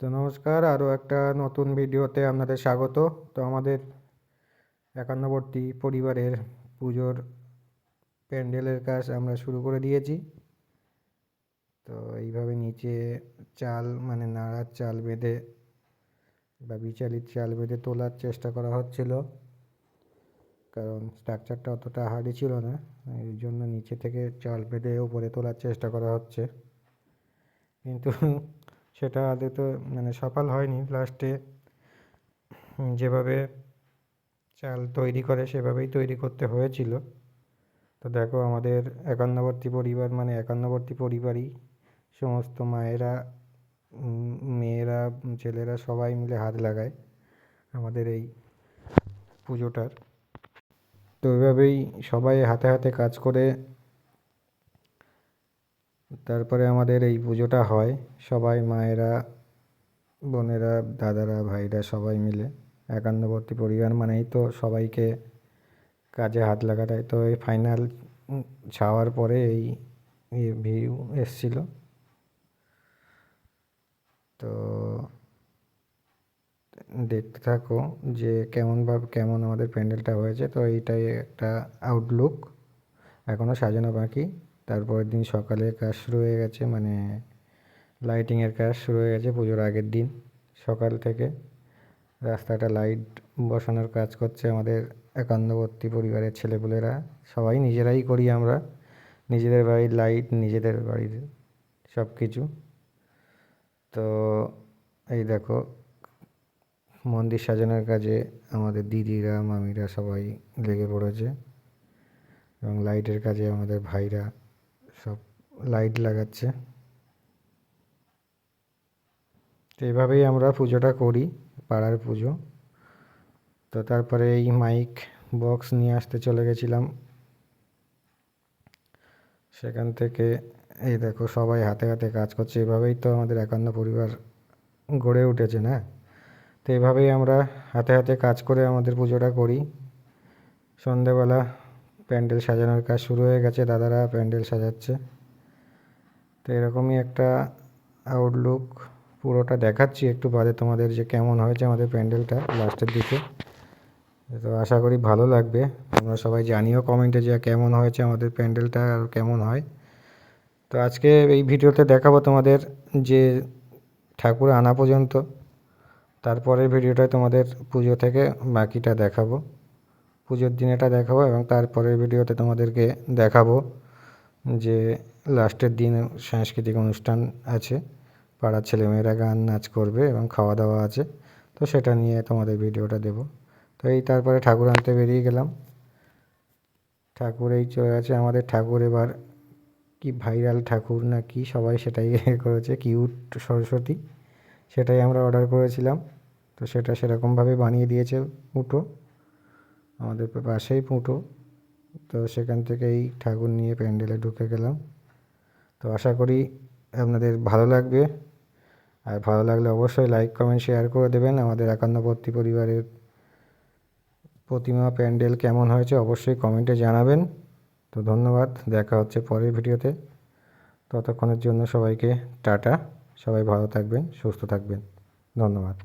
তো নমস্কার, আরও একটা নতুন ভিডিওতে আপনাদের স্বাগত। তো আমাদের একান্নবর্তী পরিবারের পুজোর প্যান্ডেলের কাজ আমরা শুরু করে দিয়েছি। তো এইভাবে নিচে চাল মানে নাড়ার চাল বেঁধে বা বিচালির চাল বেঁধে তোলার চেষ্টা করা হচ্ছিল, কারণ স্ট্রাকচারটা অতটা হার্ডই ছিল না, এই জন্য নিচে থেকে চাল বেঁধে উপরে তোলার চেষ্টা করা হচ্ছে, কিন্তু সেটা আদৌ তো সফল হয়নি। লাস্টে যেভাবে চাল তৈরি করে সেভাবেই তৈরি করতে হয়েছিল। তো দেখো, আমাদের একান্নবর্তী পরিবার মানে একান্নবর্তী পরিবারই সমস্ত মায়েরা, মেয়েরা, ছেলেরা সবাই মিলে হাত লাগায় আমাদের এই পুজোটার। তো ওইভাবেই সবাই হাতে হাতে কাজ করে তারপরে আমাদের এই পুজোটা হয়। সবাই মায়েরা, বোনেরা, দাদারা, ভাইরা সবাই মিলে। একান্নবর্তী পরিবার মানেই তো সবাইকে কাজে হাত লাগাটাই। তো এই ফাইনাল ছাওয়ার পরে এই ভিউ এসছিল। তো দেখতে থাকো যে কেমন আমাদের প্যান্ডেলটা হয়েছে। তো এইটাই একটা আউটলুক, এখনও সাজানো বাকি। তারপরের দিন সকালে কাজ শুরু হয়ে গেছে, মানে লাইটিংয়ের কাজ শুরু হয়ে গেছে পুজোর আগের দিন সকাল থেকে। রাস্তাটা লাইট বসানোর কাজ করছে আমাদের একান্নবর্তী পরিবারের ছেলেপুলেরা। সবাই নিজেরাই করি আমরা, নিজেদের বাড়ির লাইট, নিজেদের বাড়ির সব কিছু। তো এই দেখো, মন্দির সাজানোর কাজে আমাদের দিদিরা, মামিরা সবাই লেগে পড়েছে, এবং লাইটের কাজে আমাদের ভাইরা সব লাইট লাগাচ্ছে। তো এইভাবেই আমরা পুজোটা করি, পাড়ার পুজো। তো তারপরে এই মাইক বক্স নিয়ে আসতে চলে গেছিলাম। সেখান থেকে এই দেখো সবাই হাতে হাতে কাজ করছে। এভাবেই তো আমাদের একান্ন পরিবার গড়ে উঠেছে না? তো এইভাবেই আমরা হাতে হাতে কাজ করে আমাদের পুজোটা করি। সন্ধেবেলা প্যান্ডেল সাজানোর কাজ শুরু হয়ে গেছে, দাদারা প্যান্ডেল সাজাচ্ছে। তো এরকমই একটা আউটলুক, পুরোটা দেখাচ্ছি একটু বাদে তোমাদের যে কেমন হয়েছে আমাদের প্যান্ডেলটা লাস্টের দিকে। তো আশা করি ভালো লাগবে। তোমরা সবাই জানিও কমেন্টে যে কেমন হয়েছে আমাদের প্যান্ডেলটা আর কেমন হয়। তো আজকে এই ভিডিওতে দেখাবো তোমাদের যে ঠাকুর আনা পর্যন্ত, তারপরের ভিডিওটায় তোমাদের পুজো থেকে বাকিটা দেখাবো, পুজোর দিন এটা দেখাবো, এবং তারপরের ভিডিওতে তোমাদেরকে দেখাবো যে লাস্টের দিন সাংস্কৃতিক অনুষ্ঠান আছে, পাড়ার ছেলেমেয়েরা গান নাচ করবে এবং খাওয়া দাওয়া আছে। তো সেটা নিয়ে তোমাদের ভিডিওটা দেবো। তো এই তারপরে ঠাকুর আনতে বেরিয়ে গেলাম। ঠাকুর এই চলে আছে আমাদের ঠাকুর, এবার কি ভাইরাল ঠাকুর না কি সবাই সেটাই করেছে, কিউট সরস্বতী, সেটাই আমরা অর্ডার করেছিলাম। তো সেটা সেরকমভাবে বানিয়ে দিয়েছে পুঁটো, আমাদের পাশেই পুঁটো। তো সেখান থেকেই ঠাকুর নিয়ে প্যান্ডেলে ঢুকে গেলাম। তো আশা করি আপনাদের ভালো লাগবে, আর ভালো লাগলে অবশ্যই লাইক, কমেন্ট, শেয়ার করে দেবেন। আমাদের একান্নবর্তী পরিবারের প্রতিমা প্যান্ডেল কেমন হয়েছে অবশ্যই কমেন্টে জানাবেন। তো ধন্যবাদ, দেখা হচ্ছে পরের ভিডিওতে। ততক্ষণের জন্য সবাইকে টাটা। সবাই ভালো থাকবেন, সুস্থ থাকবেন। ধন্যবাদ।